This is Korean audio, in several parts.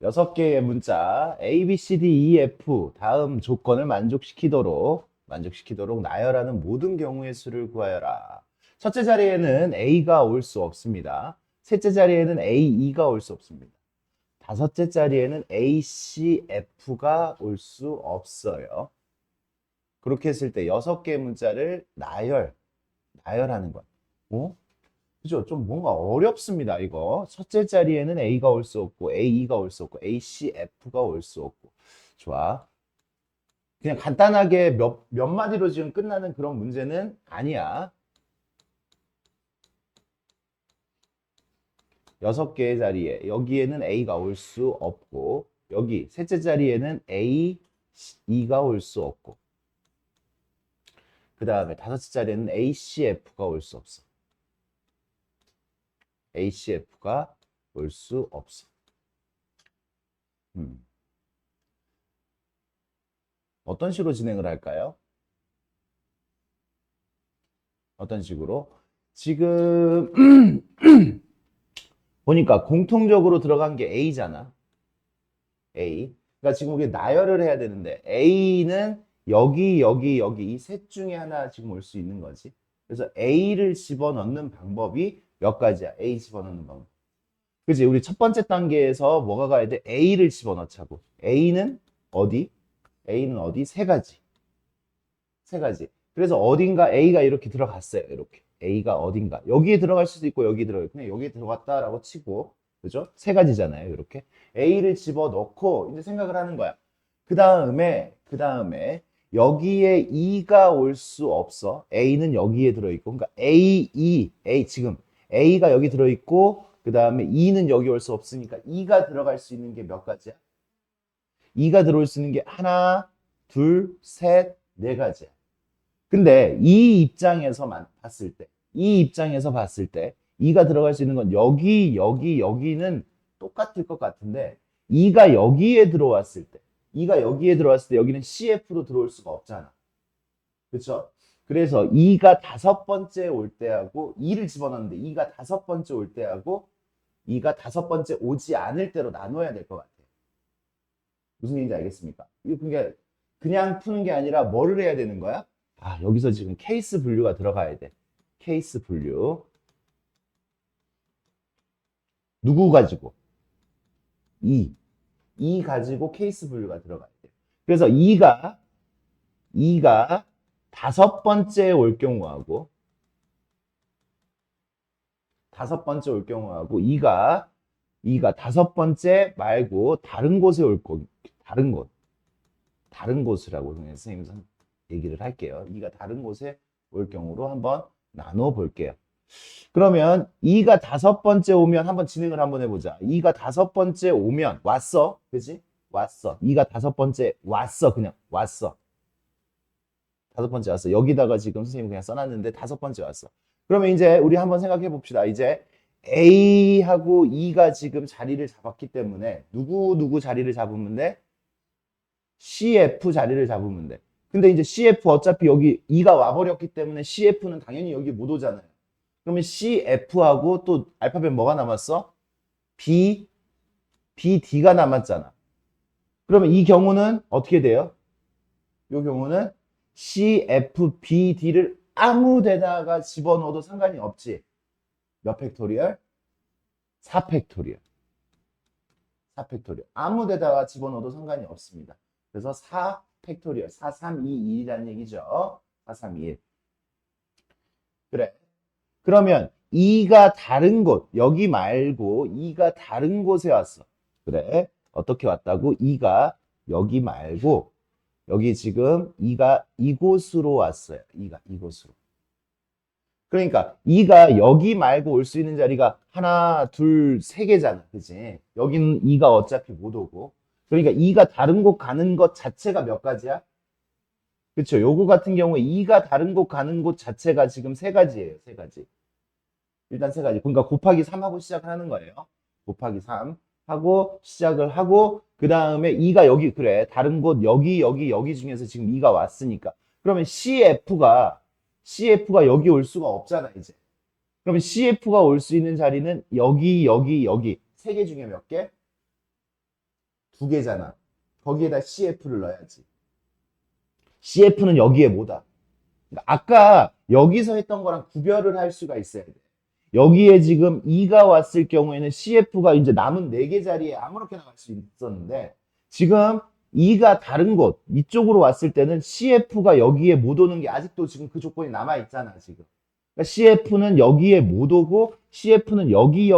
6개의 문자 A, B, C, D, E, F 다음 조건을 만족시키도록 나열하는 모든 경우의 수를 구하여라. 첫째 자리에는 A가 올 수 없습니다. 셋째 자리에는 A, E가 올 수 없습니다. 다섯째 자리에는 A, C, F가 올 수 없어요. 그렇게 했을 때 6개의 문자를 나열하는 거예요. 어? 그죠? 좀 뭔가 어렵습니다, 이거. 첫째 자리에는 A가 올 수 없고, A가 올 수 없고, A, C, F가 올 수 없고. 좋아. 그냥 간단하게 몇 마디로 지금 끝나는 그런 문제는 아니야. 6개의 자리에, 여기에는 A가 올 수 없고, 여기, 셋째 자리에는 A, E가 올 수 없고, 그 다음에 다섯째 자리에는 A, C, F가 올 수 없어. ACF가 올 수 없어. 음. 어떤 식으로 진행을 할까요? 어떤 식으로? 지금 보니까 공통적으로 들어간 게 A잖아. A. 그러니까 지금 우리 나열을 해야 되는데 A는 여기 이 셋 중에 하나 지금 올 수 있는 거지. 그래서 A를 집어넣는 방법이 몇 가지야. A 집어넣는 방법. 그지? 우리 첫 번째 단계에서 뭐가 가야 돼? A를 집어넣자고. A는 어디? A는 어디? 세 가지. 세 가지. 그래서 어딘가 A가 이렇게 들어갔어요. 이렇게. A가 어딘가. 여기에 들어갈 수도 있고 여기 들어가. 그냥 여기에 들어갔다라고 치고. 그죠? 세 가지잖아요. 이렇게. A를 집어넣고 이제 생각을 하는 거야. 그 다음에 여기에 E가 올 수 없어. A는 여기에 들어있고. 그러니까 A 지금 A가 여기 들어있고 그 다음에 E는 여기 올 수 없으니까 E가 들어갈 수 있는 게 몇 가지야? E가 들어올 수 있는 게 하나, 둘, 셋, 네 가지야. 근데 이 입장에서 봤을 때, 이가 들어갈 수 있는 건 여기는 똑같을 것 같은데, 이가 여기에 들어왔을 때 여기는 CF로 들어올 수가 없잖아. 그렇죠? 그래서 이가 다섯 번째 올 때하고 이를 집어넣는데 이가 다섯 번째 올 때하고 이가 다섯 번째 오지 않을 때로 나눠야 될 것 같아요. 무슨 얘기인지 알겠습니까? 이거 그냥 푸는 게 아니라 뭐를 해야 되는 거야? 아, 여기서 지금 케이스 분류가 들어가야 돼. 케이스 분류. 누구 가지고? 이. 이 가지고 케이스 분류가 들어가야 돼. 그래서 이가 다섯 번째 올 경우하고, 이가 다섯 번째 말고 다른 곳에 올 거, 다른 곳이라고 선생님이 얘기를 할게요. 이가 다른 곳에 올 경우로 한번 나눠 볼게요. 그러면 2가 다섯 번째 오면 한번 진행을 한번 해보자. 2가 다섯 번째 오면 왔어. 그지? 왔어. 2가 다섯 번째 왔어. 그냥 왔어. 다섯 번째 왔어. 여기다가 지금 선생님 그냥 써놨는데 다섯 번째 왔어. 그러면 이제 우리 한번 생각해 봅시다. 이제 A하고 E가 지금 자리를 잡았기 때문에 누구 자리를 잡으면 돼? CF 자리를 잡으면 돼. 근데 이제 CF 어차피 여기 E가 와버렸기 때문에 CF는 당연히 여기 못 오잖아요. 그러면 CF하고 또 알파벳 뭐가 남았어? B, BD가 남았잖아. 그러면 이 경우는 어떻게 돼요? 이 경우는 CFBD를 아무 데다가 집어넣어도 상관이 없지. 몇 팩토리얼? 4팩토리얼. 4팩토리얼. 아무 데다가 집어넣어도 상관이 없습니다. 그래서 4팩토리얼. 4, 3, 2, 1이라는 얘기죠. 4, 3, 2, 1. 그래. 그러면 2가 다른 곳, 여기 말고 2가 다른 곳에 왔어. 그래. 어떻게 왔다고? 2가 여기 말고 여기 지금 2가 이곳으로 왔어요. 2가 이곳으로. 그러니까 2가 여기 말고 올 수 있는 자리가 하나, 둘, 세 개잖아. 그지? 여기는 2가 어차피 못 오고. 그러니까 2가 다른 곳 가는 것 자체가 몇 가지야? 그렇죠. 요거 같은 경우에 2가 다른 곳 가는 곳 자체가 지금 세 가지예요. 세 가지. 일단 세 가지. 그러니까 곱하기 3하고 시작하는 거예요. 곱하기 3 하고 시작을 하고 그 다음에 2가 여기 그래. 다른 곳 여기 중에서 지금 2가 왔으니까. 그러면 CF가 여기 올 수가 없잖아, 이제. 그러면 CF가 올 수 있는 자리는 여기 세 개 중에 몇 개? 두 개잖아. 거기에다 CF를 넣어야지. CF는 여기에 뭐다? 그러니까 아까 여기서 했던 거랑 구별을 할 수가 있어야 돼. 여기에 지금 2가 왔을 경우에는 CF가 이제 남은 4개 자리에 아무렇게나 갈 수 있었는데 지금 2가 다른 곳 이쪽으로 왔을 때는 CF가 여기에 못 오는 게 아직도 지금 그 조건이 남아 있잖아 지금. 그러니까 CF는 여기에 못 오고 CF는 여기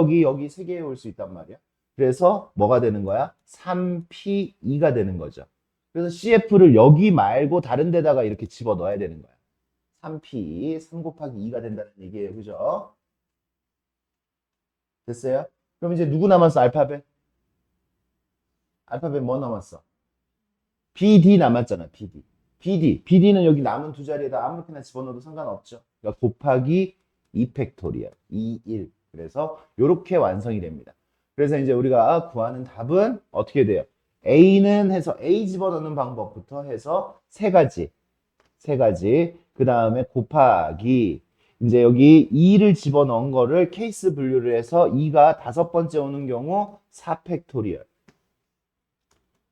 세 개에 올 수 있단 말이야. 그래서 뭐가 되는 거야? 3P2가 되는 거죠. 그래서 CF를 여기 말고 다른 데다가 이렇게 집어 넣어야 되는 거야. 3P, 3 곱하기 2가 된다는 얘기예요. 그죠? 됐어요? 그럼 이제 누구 남았어? 알파벳? 알파벳 뭐 남았어? BD 남았잖아. BD. BD는 여기 남은 두 자리에다 아무렇게나 집어넣어도 상관없죠. 그러니까 곱하기 2 팩토리얼. 2, 1. 그래서 이렇게 완성이 됩니다. 그래서 이제 우리가 구하는 답은 어떻게 돼요? A는 해서 A 집어넣는 방법부터 해서 세 가지. 그 다음에 곱하기 이제 여기 2를 집어넣은 거를 케이스 분류를 해서 2가 다섯 번째 오는 경우 4팩토리얼.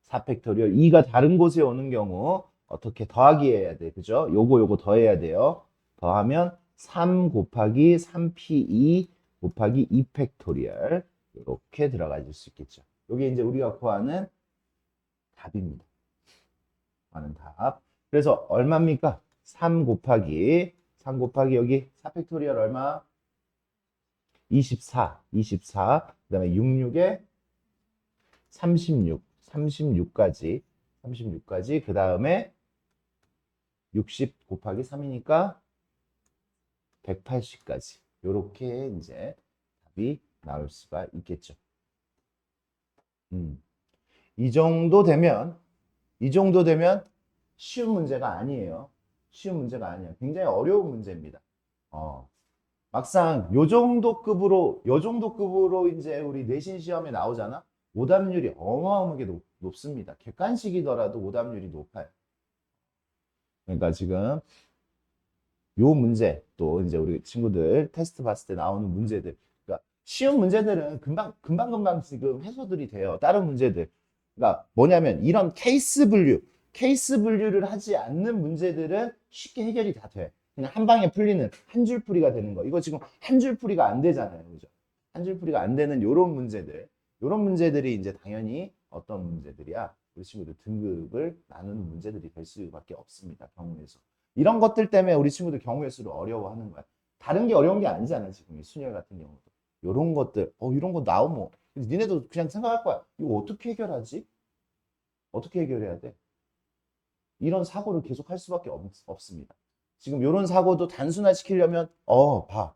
4팩토리얼. 2가 다른 곳에 오는 경우 어떻게 더하기 해야 돼. 그죠? 요거 더해야 돼요. 더하면 3 곱하기 3p2 곱하기 2팩토리얼. 이렇게 들어가질 수 있겠죠. 이게 이제 우리가 구하는 답입니다. 구하는 답. 그래서 얼마입니까? 3 곱하기 여기 4팩토리얼 얼마? 24. 그 다음에 66에 36까지 그 다음에 60 곱하기 3이니까 180까지 요렇게 이제 답이 나올 수가 있겠죠. 이 정도 되면 쉬운 문제가 아니에요. 굉장히 어려운 문제입니다. 막상 요 정도 급으로 이제 우리 내신 시험에 나오잖아. 오답률이 어마어마하게 높습니다. 객관식이더라도 오답률이 높아요. 그러니까 지금 요 문제 또 이제 우리 친구들 테스트 봤을 때 나오는 문제들, 그러니까 쉬운 문제들은 금방 지금 해소들이 돼요. 다른 문제들. 그러니까 뭐냐면 이런 케이스 분류를 하지 않는 문제들은 쉽게 해결이 다 돼. 그냥 한 방에 풀리는 한 줄 풀이가 되는 거. 이거 지금 한 줄 풀이가 안 되잖아요. 그죠? 한 줄 풀이가 안 되는 요런 문제들이 이제 당연히 어떤 문제들이야? 우리 친구들 등급을 나누는 문제들이 될 수밖에 없습니다. 경우에서. 이런 것들 때문에 우리 친구들 경우의 수를 어려워하는 거야. 다른 게 어려운 게 아니잖아. 지금 이 순열 같은 경우도. 요런 것들, 이런 거 나오면 니네도 그냥 생각할 거야. 이거 어떻게 해결하지? 어떻게 해결해야 돼? 이런 사고를 계속 할 수밖에 없습니다. 지금 이런 사고도 단순화시키려면 봐.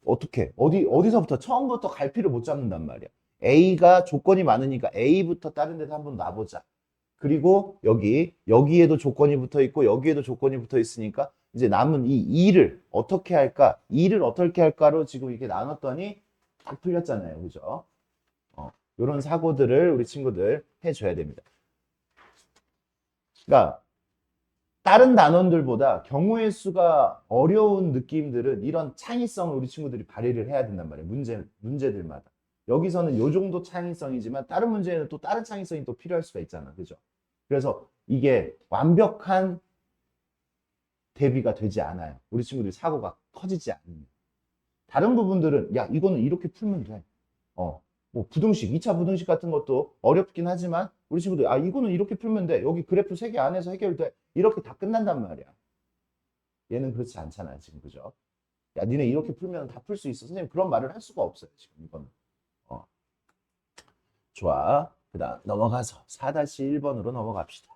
어떻게? 어디서부터 처음부터 갈피를 못 잡는단 말이야. A가 조건이 많으니까 A부터 다른 데서 한번 놔보자. 그리고 여기에도 조건이 붙어 있고 여기에도 조건이 붙어 있으니까 이제 남은 이 2를 어떻게 할까? 2를 어떻게 할까로 지금 이렇게 나눴더니 딱 풀렸잖아요. 그죠? 이런 사고들을 우리 친구들 해줘야 됩니다. 그러니까 다른 단원들보다 경우의 수가 어려운 느낌들은 이런 창의성을 우리 친구들이 발휘를 해야 된단 말이에요. 문제들마다. 여기서는 요 정도 창의성이지만 다른 문제에는 또 다른 창의성이 또 필요할 수가 있잖아. 그죠? 그래서 이게 완벽한 대비가 되지 않아요. 우리 친구들이 사고가 커지지 않으면. 다른 부분들은 야, 이거는 이렇게 풀면 돼. 뭐 부등식, 2차 부등식 같은 것도 어렵긴 하지만 우리 친구들 이거는 이렇게 풀면 돼. 여기 그래프 3개 안에서 해결돼. 이렇게 다 끝난단 말이야. 얘는 그렇지 않잖아요. 지금 그죠? 야, 니네 이렇게 풀면 다 풀 수 있어. 선생님 그런 말을 할 수가 없어요. 지금 이거는. 좋아. 그 다음 넘어가서 4-1번으로 넘어갑시다.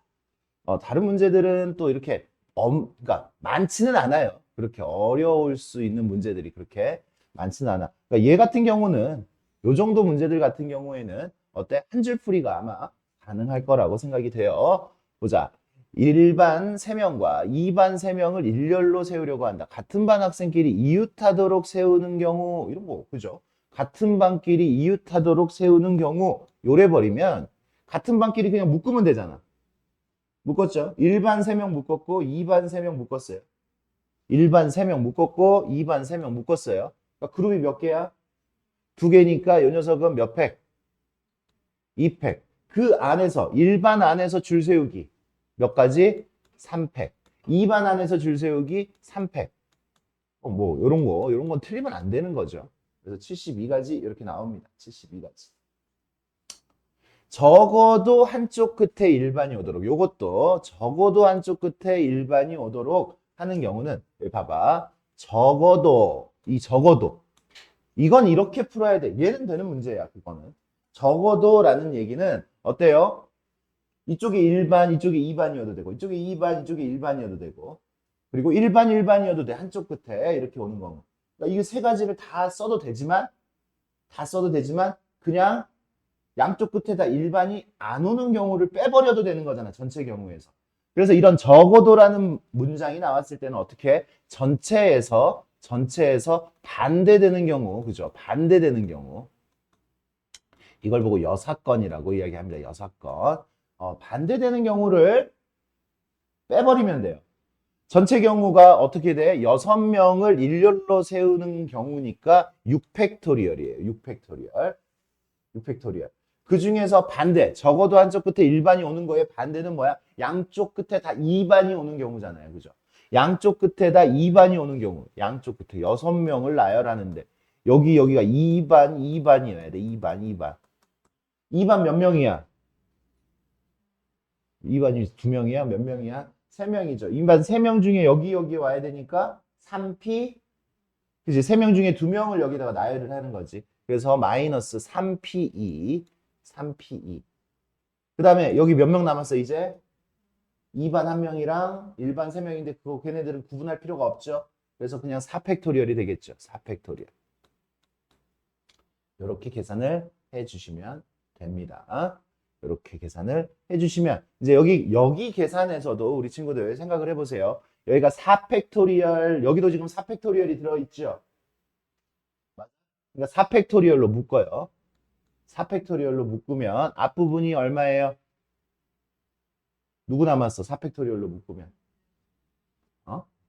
다른 문제들은 또 이렇게 그러니까 많지는 않아요. 그렇게 어려울 수 있는 문제들이 그렇게 많지는 않아. 그러니까 얘 같은 경우는 요 정도 문제들 같은 경우에는 어때? 한 줄 풀이가 아마 가능할 거라고 생각이 돼요. 보자. 1반 3명과 2반 3명을 일렬로 세우려고 한다. 같은 반 학생끼리 이웃하도록 세우는 경우 이런 거 그죠? 같은 반끼리 이웃하도록 세우는 경우 요래 버리면 같은 반끼리 그냥 묶으면 되잖아. 묶었죠? 1반 3명 묶었고 2반 3명 묶었어요. 1반 3명 묶었고 2반 3명 묶었어요. 그러니까 그룹이 몇 개야? 2개니까 요 녀석은 몇 팩? 2팩. 그 안에서, 1반 안에서 줄 세우기. 몇 가지? 3팩. 2반 안에서 줄 세우기 3팩. 뭐, 요런 건 틀리면 안 되는 거죠. 그래서 72가지 이렇게 나옵니다. 72가지. 적어도 한쪽 끝에 일반이 오도록, 요것도 적어도 한쪽 끝에 일반이 오도록 하는 경우는, 여기 봐봐. 적어도, 이 적어도. 이건 이렇게 풀어야 돼. 얘는 되는 문제야, 그거는. 적어도라는 얘기는 어때요? 이쪽에 1반, 이쪽에 2반이어도 되고, 이쪽에 2반, 이쪽에 1반이어도 되고, 그리고 1반, 1반이어도 돼. 한쪽 끝에 이렇게 오는 거. 그러니까 이 세 가지를 다 써도 되지만, 그냥 양쪽 끝에 다 일반이 안 오는 경우를 빼버려도 되는 거잖아. 전체 경우에서. 그래서 이런 적어도라는 문장이 나왔을 때는 어떻게 해? 전체에서 반대되는 경우, 그죠? 반대되는 경우. 이걸 보고 여사건이라고 이야기합니다. 여사건. 반대되는 경우를 빼버리면 돼요. 전체 경우가 어떻게 돼? 6명을 일렬로 세우는 경우니까 6팩토리얼이에요. 6팩토리얼. 그 중에서 반대, 적어도 한쪽 끝에 일반이 오는 거에 반대는 뭐야? 양쪽 끝에 다 2반이 오는 경우잖아요. 그죠? 양쪽 끝에 다 2반이 오는 경우. 양쪽 끝에 6명을 나열하는데 여기가 2반이어야 돼. 2반. 2반 몇 명이야? 2반이 2명이야? 몇 명이야? 3명이죠. 2반 3명 중에 여기 와야 되니까 3P, 그치? 3명 중에 2명을 여기다가 나열을 하는 거지. 그래서 마이너스 3PE. 그 다음에 여기 몇 명 남았어, 이제? 2반 1명이랑 1반 3명인데 그거 걔네들은 구분할 필요가 없죠. 그래서 그냥 4팩토리얼이 되겠죠. 4팩토리얼. 이렇게 계산을 해주시면 됩니다. 이렇게 계산을 해주시면 이제 여기 계산에서도 우리 친구들 생각을 해보세요. 여기가 4팩토리얼, 여기도 지금 4팩토리얼이 들어있죠. 그러니까 4팩토리얼로 묶어요. 4팩토리얼로 묶으면 앞부분이 얼마예요? 누구 남았어? 4팩토리얼로 묶으면.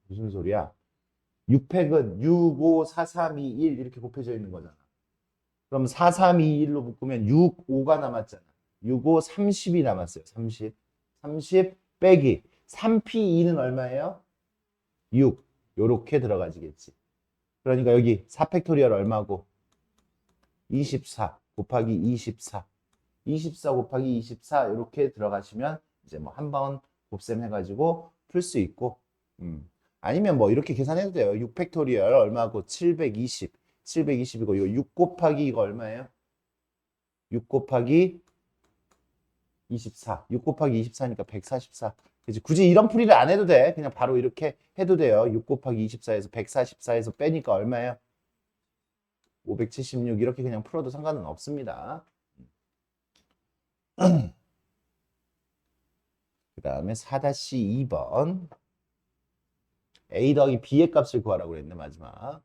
무슨 소리야? 6팩은 6, 5, 4, 3, 2, 1 이렇게 곱해져 있는 거잖아. 그럼 4, 3, 2, 1로 묶으면 6, 5가 남았잖아. 6, 5, 30이 남았어요. 30 빼기 3P2는 얼마예요? 6. 요렇게 들어가지겠지. 그러니까 여기 4팩토리얼 얼마고? 24 곱하기 24. 24 곱하기 24 이렇게 들어가시면 이제 뭐 한번 곱셈 해가지고 풀 수 있고, 아니면 뭐 이렇게 계산해도 돼요. 6팩토리얼 얼마고? 720이고 요 6 곱하기 이거 얼마예요? 6 곱하기 24. 6 곱하기 24니까 144. 그치? 굳이 이런 풀이를 안 해도 돼. 그냥 바로 이렇게 해도 돼요. 6 곱하기 24에서 144에서 빼니까 얼마예요? 576 이렇게 그냥 풀어도 상관은 없습니다. 그 다음에 4-2번 A 더하기 B의 값을 구하라고 그랬네. 마지막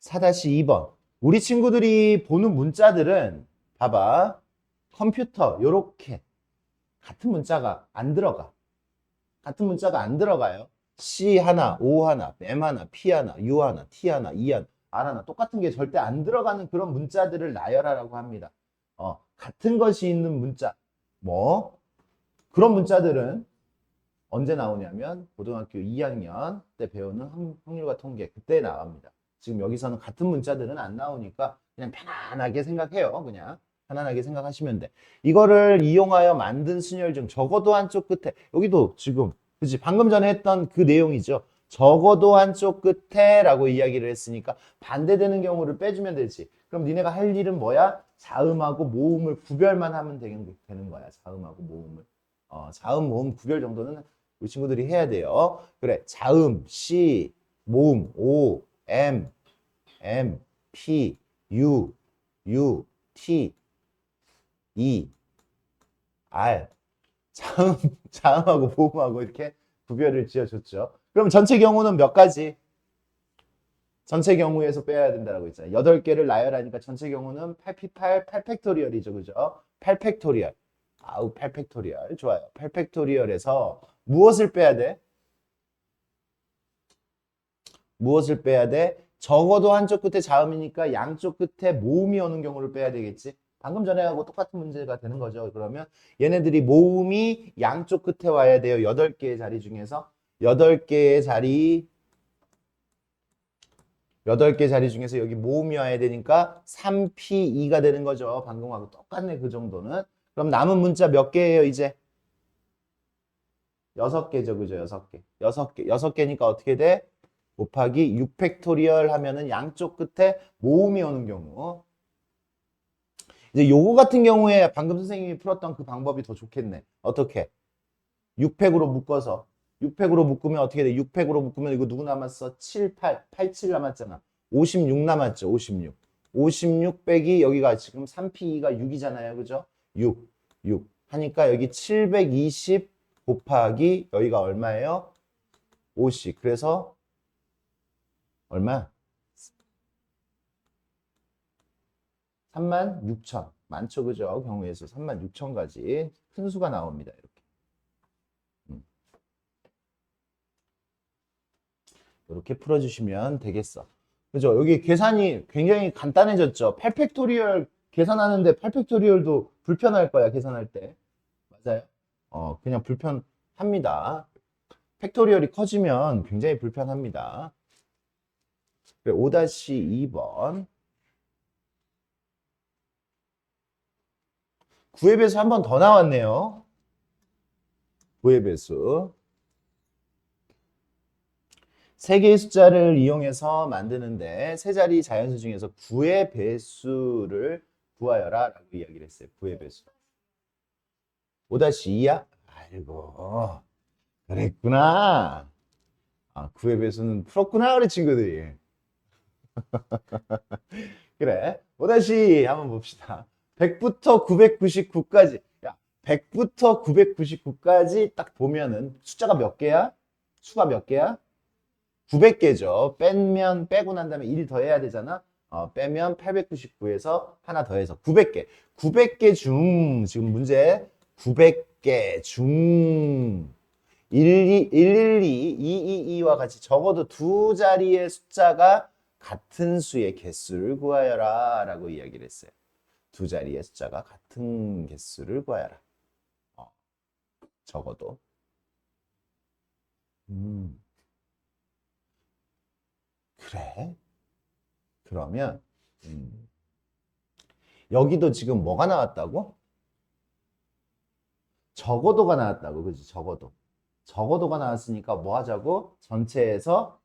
4-2번 우리 친구들이 보는 문자들은 봐봐. 컴퓨터 요렇게 같은 문자가 안 들어가. 같은 문자가 안 들어가요. C 하나, O 하나, M 하나, P 하나, U 하나, T 하나, E 하나, R 하나 똑같은 게 절대 안 들어가는 그런 문자들을 나열하라고 합니다. 같은 것이 있는 문자. 뭐 그런 문자들은 언제 나오냐면 고등학교 2학년 때 배우는 확률과 통계 그때 나옵니다. 지금 여기서는 같은 문자들은 안 나오니까 그냥 편안하게 생각해요. 그냥 편안하게 생각하시면 돼. 이거를 이용하여 만든 순열 중 적어도 한쪽 끝에 여기도 지금 그치 방금 전에 했던 그 내용이죠. 적어도 한쪽 끝에 라고 이야기를 했으니까 반대되는 경우를 빼주면 되지. 그럼 니네가 할 일은 뭐야? 자음하고 모음을 구별만 하면 되는 거야. 자음하고 모음을. 자음, 모음 구별 정도는 우리 친구들이 해야 돼요. 그래, 자음, C, 모음, O, M, P, U, T, E, R. 자음하고 모음하고 이렇게 구별을 지어줬죠. 그럼 전체 경우는 몇 가지? 전체 경우에서 빼야 된다고 했잖아요. 8개를 나열하니까 전체 경우는 8팩토리얼이죠. 그죠? 8팩토리얼. 아우, 8팩토리얼. 좋아요. 8팩토리얼에서 무엇을 빼야 돼? 무엇을 빼야 돼? 적어도 한쪽 끝에 자음이니까 양쪽 끝에 모음이 오는 경우를 빼야 되겠지. 방금 전에 하고 똑같은 문제가 되는 거죠. 그러면 얘네들이 모음이 양쪽 끝에 와야 돼요. 8개의 자리 중에서 8개의 자리 8개 자리 중에서 여기 모음이 와야 되니까 3P2가 되는 거죠. 방금하고 똑같네, 그 정도는. 그럼 남은 문자 몇 개예요, 이제? 6개죠, 그죠? 6개. 6개. 6개니까 어떻게 돼? 곱하기 6팩토리얼 하면은 양쪽 끝에 모음이 오는 경우. 이제 요거 같은 경우에 방금 선생님이 풀었던 그 방법이 더 좋겠네. 어떻게? 6팩으로 묶어서. 6팩으로 묶으면 어떻게 돼? 6팩으로 묶으면 이거 누구 남았어? 7, 8, 8, 7 남았잖아. 56 남았죠, 56. 56 빼기 여기가 지금 3P2가 6이잖아요. 그죠? 6, 6. 하니까 여기 720 곱하기 여기가 얼마예요? 50. 그래서 얼마? 36,000. 많죠, 그죠? 경우에서 36,000가지 큰 수가 나옵니다. 이렇게. 이렇게 풀어주시면 되겠어. 그죠? 여기 계산이 굉장히 간단해졌죠? 8팩토리얼 계산하는데 8팩토리얼도 불편할 거야, 계산할 때. 맞아요? 그냥 불편합니다. 팩토리얼이 커지면 굉장히 불편합니다. 5-2번. 9의 배수 한 번 더 나왔네요. 9의 배수. 세 개의 숫자를 이용해서 만드는데 세 자리 자연수 중에서 9의 배수를 구하여라 라고 이야기를 했어요. 9의 배수. 5-2야? 아이고, 그랬구나. 9의 배수는 풀었구나, 우리 친구들이. 그래. 5-2 한번 봅시다. 100부터 999까지. 야, 100부터 999까지 딱 보면은 숫자가 몇 개야? 수가 몇 개야? 900개죠. 빼고 난 다음에 1 더해야 되잖아. 빼면 899에서 하나 더해서 900개. 900개 중, 지금 문제 900개 중 112, 222와 같이 적어도 두 자리의 숫자가 같은 수의 개수를 구하여라 라고 이야기를 했어요. 두 자리의 숫자가 같은 개수를 구하여라. 적어도. 그래? 그러면 여기도 지금 뭐가 나왔다고? 적어도가 나왔다고. 그지? 적어도. 적어도가 나왔으니까 뭐 하자고? 전체에서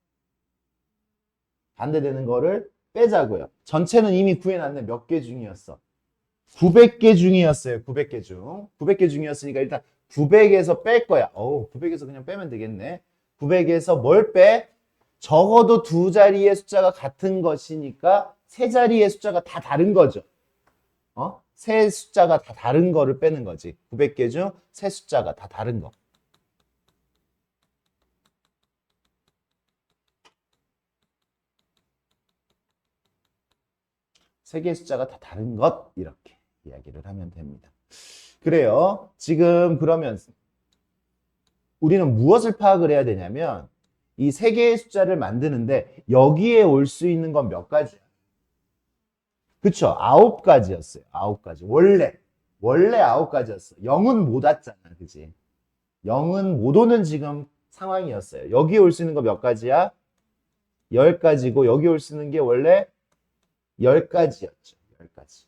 반대되는 거를 빼자고요. 전체는 이미 구해놨네. 몇 개 중이었어? 900개 중이었어요. 900개 중. 900개 중이었으니까 일단 900에서 뺄 거야. 900에서 그냥 빼면 되겠네. 900에서 뭘 빼? 적어도 두 자리의 숫자가 같은 것이니까 세 자리의 숫자가 다 다른 거죠. 세 숫자가 다 다른 거를 빼는 거지. 900개 중 세 숫자가 다 다른 거. 세 개의 숫자가 다 다른 것. 이렇게 이야기를 하면 됩니다. 그래요. 지금 그러면 우리는 무엇을 파악을 해야 되냐면 이 세 개의 숫자를 만드는데 여기에 올 수 있는 건 몇 가지야? 그쵸? 9가지였어요. 9가지. 원래 9가지였어. 0은 못 왔잖아. 그지? 0은 못 오는 지금 상황이었어요. 여기에 올 수 있는 거 몇 가지야? 10가지고 여기 올 수 있는 게 원래 10가지였죠. 10가지.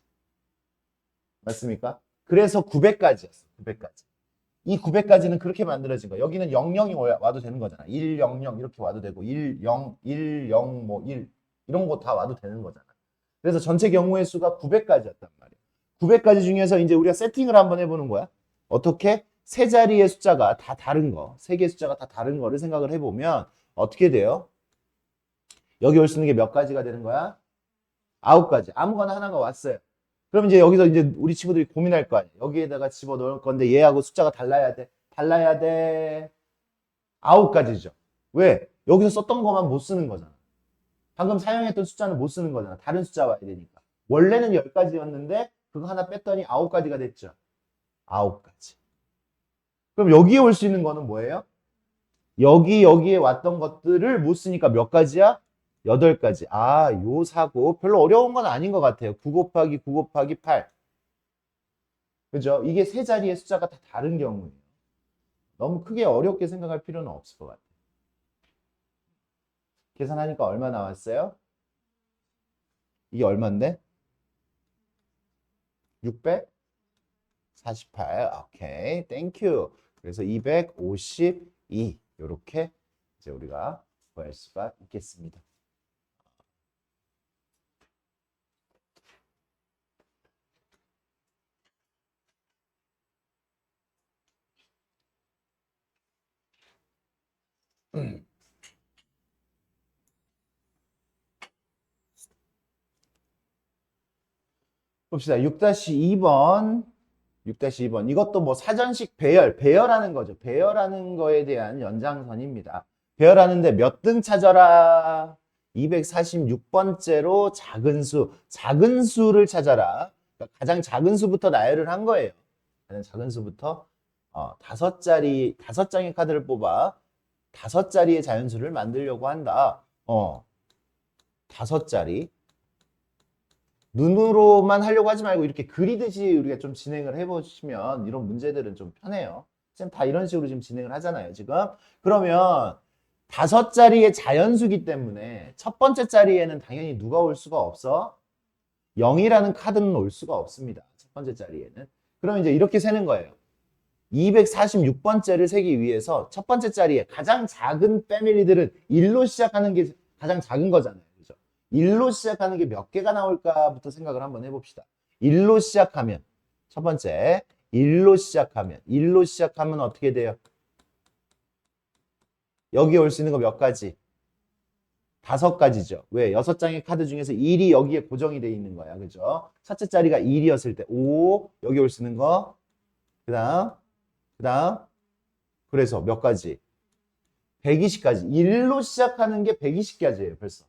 맞습니까? 그래서 900가지였어. 900가지. 이 900까지는 그렇게 만들어진 거야. 여기는 00이 와도 되는 거잖아. 100 이렇게 와도 되고 10, 10 뭐 1 이런 거 다 와도 되는 거잖아. 그래서 전체 경우의 수가 900까지였단 말이야. 900까지 중에서 이제 우리가 세팅을 한번 해보는 거야. 어떻게? 세 자리의 숫자가 다 다른 거, 세 개의 숫자가 다 다른 거를 생각을 해보면 어떻게 돼요? 여기 올 수 있는 게 몇 가지가 되는 거야? 9가지. 아무거나 하나가 왔어요. 그럼 이제 여기서 이제 우리 친구들이 고민할 거 아니야. 여기에다가 집어 넣을 건데 얘하고 숫자가 달라야 돼. 달라야 돼. 9가지죠. 왜? 여기서 썼던 것만 못 쓰는 거잖아. 방금 사용했던 숫자는 못 쓰는 거잖아. 다른 숫자 와야 되니까. 원래는 10가지였는데 그거 하나 뺐더니 9가지가 됐죠. 9가지. 그럼 여기에 올 수 있는 거는 뭐예요? 여기에 왔던 것들을 못 쓰니까 몇 가지야? 8가지. 아, 요 사고 별로 어려운 건 아닌 것 같아요. 9 곱하기 9 곱하기 8. 그죠? 이게 세 자리의 숫자가 다 다른 경우예요. 너무 크게 어렵게 생각할 필요는 없을 것 같아요. 계산하니까 얼마 나왔어요? 이게 얼마인데? 648. 오케이. 땡큐. 그래서 252. 이렇게 이제 우리가 구할 수가 있겠습니다. 봅시다. 6-2번. 6-2번. 이것도 뭐 사전식 배열하는 거죠. 배열하는 거에 대한 연장선입니다. 배열하는데 몇 등 찾아라. 246번째로 작은 수를 찾아라. 그러니까 가장 작은 수부터 나열을 한 거예요. 가장 작은 수부터 5장의 카드를 뽑아 5자리의 자연수를 만들려고 한다. 5자리. 눈으로만 하려고 하지 말고 이렇게 그리듯이 우리가 좀 진행을 해보시면 이런 문제들은 좀 편해요. 지금 다 이런 식으로 지금 진행을 하잖아요, 지금. 그러면 5자리의 자연수기 때문에 첫 번째 자리에는 당연히 누가 올 수가 없어? 0이라는 카드는 올 수가 없습니다. 첫 번째 자리에는. 그럼 이제 이렇게 세는 거예요. 246번째를 세기 위해서 첫 번째 자리에 가장 작은 패밀리들은 1로 시작하는 게 가장 작은 거잖아요. 그죠? 1로 시작하는 게 몇 개가 나올까부터 생각을 한번 해봅시다. 1로 시작하면, 첫 번째, 1로 시작하면 어떻게 돼요? 여기 올 수 있는 거 몇 가지? 5가지죠. 왜? 6장의 카드 중에서 1이 여기에 고정이 돼 있는 거야. 그죠? 첫째 자리가 1이었을 때 5, 여기 올 수 있는 거, 그 다음, 그래서 몇 가지? 120가지. 1로 시작하는 게 120가지예요, 벌써.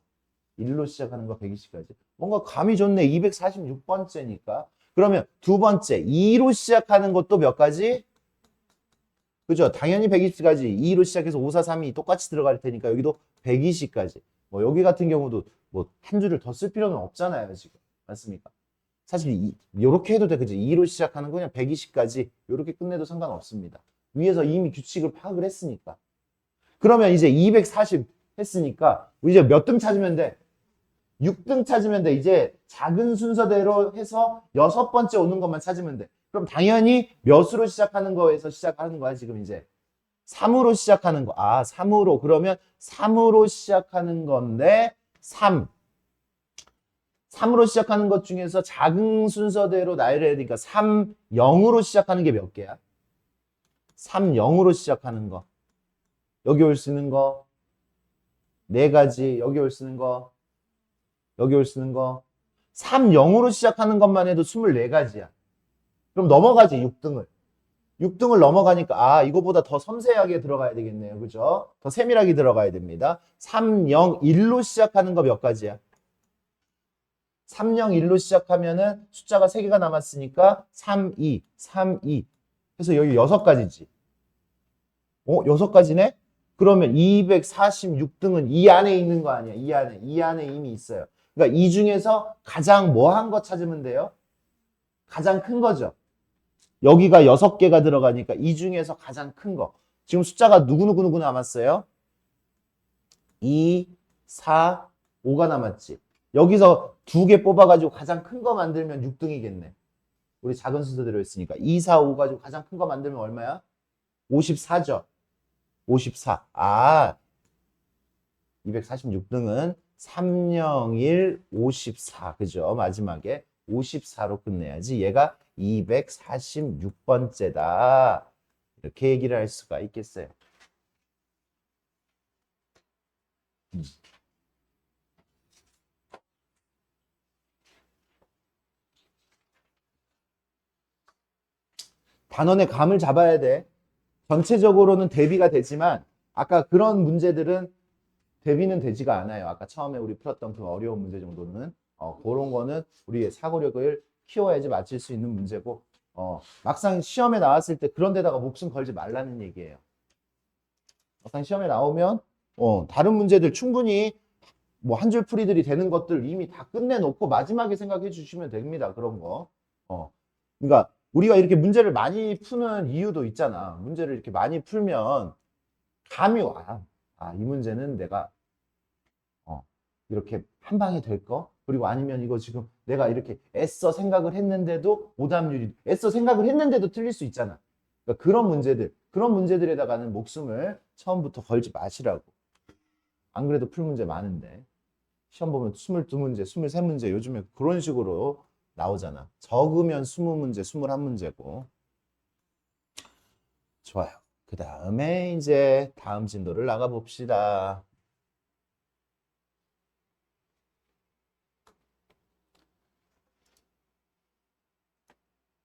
1로 시작하는 거 120가지. 뭔가 감이 좋네. 246번째니까. 그러면 두 번째, 2로 시작하는 것도 몇 가지? 그죠? 당연히 120가지. 2로 시작해서 5, 4, 3이 똑같이 들어갈 테니까 여기도 120가지. 뭐 여기 같은 경우도 뭐 한 줄을 더 쓸 필요는 없잖아요, 지금. 맞습니까? 사실 이렇게 해도 돼. 그지? 2로 시작하는 거 그냥 120까지 이렇게 끝내도 상관없습니다. 위에서 이미 규칙을 파악을 했으니까. 그러면 이제 240 했으니까 이제 몇 등 찾으면 돼? 6등 찾으면 돼. 이제 작은 순서대로 해서 6번째 오는 것만 찾으면 돼. 그럼 당연히 몇으로 시작하는 거에서 시작하는 거야, 지금 이제. 3으로 시작하는 거. 3으로. 그러면 3으로 시작하는 건데 3으로 시작하는 것 중에서 작은 순서대로 나열해야 되니까 3, 0으로 시작하는 게 몇 개야? 3, 0으로 시작하는 거. 여기 올 수 있는 거 4가지. 여기 올 수 있는 거. 여기 올 수 있는 거. 3, 0으로 시작하는 것만 해도 24가지야. 그럼 넘어가지, 6등을. 6등을 넘어가니까 이거보다 더 섬세하게 들어가야 되겠네요. 그죠? 더 세밀하게 들어가야 됩니다. 3, 0, 1로 시작하는 거 몇 가지야? 3, 0, 1로 시작하면은 숫자가 3개가 남았으니까 3, 2, 3, 2. 그래서 여기 6가지지. 6가지네? 그러면 246등은 이 안에 있는 거 아니야? 이 안에 이미 있어요. 그러니까 이 중에서 가장 뭐 한 거 찾으면 돼요? 가장 큰 거죠. 여기가 6개가 들어가니까 이 중에서 가장 큰 거. 지금 숫자가 누구 남았어요? 2, 4, 5가 남았지. 여기서 2개 뽑아가지고 가장 큰 거 만들면 6등이겠네. 우리 작은 순서대로 했으니까. 2, 4, 5 가지고 가장 큰 거 만들면 얼마야? 54죠. 54. 246등은 3, 0, 1, 54. 그죠? 마지막에 54로 끝내야지. 얘가 246번째다. 이렇게 얘기를 할 수가 있겠어요. 단원의 감을 잡아야 돼. 전체적으로는 대비가 되지만 아까 그런 문제들은 대비는 되지가 않아요. 아까 처음에 우리 풀었던 그 어려운 문제 정도는 그런 거는 우리의 사고력을 키워야지 맞출 수 있는 문제고 막상 시험에 나왔을 때 그런 데다가 목숨 걸지 말라는 얘기예요. 막상 시험에 나오면 다른 문제들 충분히 뭐 한 줄 풀이들이 되는 것들 이미 다 끝내놓고 마지막에 생각해 주시면 됩니다. 그런 거. 그러니까 우리가 이렇게 문제를 많이 푸는 이유도 있잖아. 문제를 이렇게 많이 풀면 감이 와. 이 문제는 내가 이렇게 한 방에 될 거? 그리고 아니면 이거 지금 내가 이렇게 애써 생각을 했는데도 오답률이 애써 생각을 했는데도 틀릴 수 있잖아. 그러니까 그런 문제들에다가는 목숨을 처음부터 걸지 마시라고. 안 그래도 풀 문제 많은데. 시험 보면 22문제, 23문제 요즘에 그런 식으로 나오잖아. 적으면 20문제, 21문제고. 좋아요. 그 다음에 이제 다음 진도를 나가 봅시다.